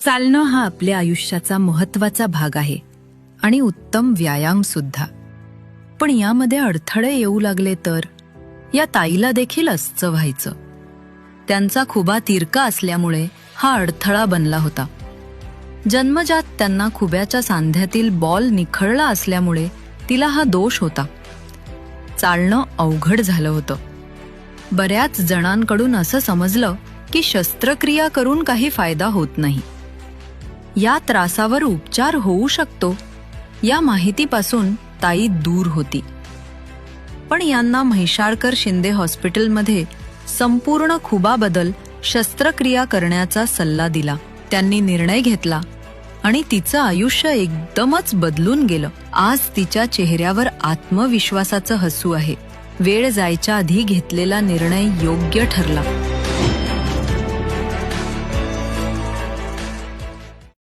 चालणं हा आपल्या आयुष्याचा महत्त्वाचा भाग आहे आणि उत्तम व्यायाम सुद्धा. पण यामध्ये अडथळे येऊ लागले तर या ताईला देखील असं व्हायचं. त्यांचा खुबा तिरका असल्यामुळे हा अडथळा बनला होता. जन्मजात त्यांना खुब्याच्या सांध्यातील बॉल निखळला असल्यामुळे तिला हा दोष होता. चालणं अवघड झालं होतं. बऱ्याच जणांकडून असं समजलं की शस्त्रक्रिया करून काही फायदा होत नाही. या त्रासावर उपचार होऊ शकतो या माहितीपासून ताई दूर होती. पण यांना म्हैसाळकर शिंदे हॉस्पिटलमध्ये संपूर्ण खुबाबद्दल शस्त्रक्रिया करण्याचा सल्ला दिला. त्यांनी निर्णय घेतला आणि तिचं आयुष्य एकदमच बदलून गेलं. आज तिच्या चेहऱ्यावर आत्मविश्वासाचं हसू आहे. वेळ जायच्या आधी घेतलेला निर्णय योग्य ठरला.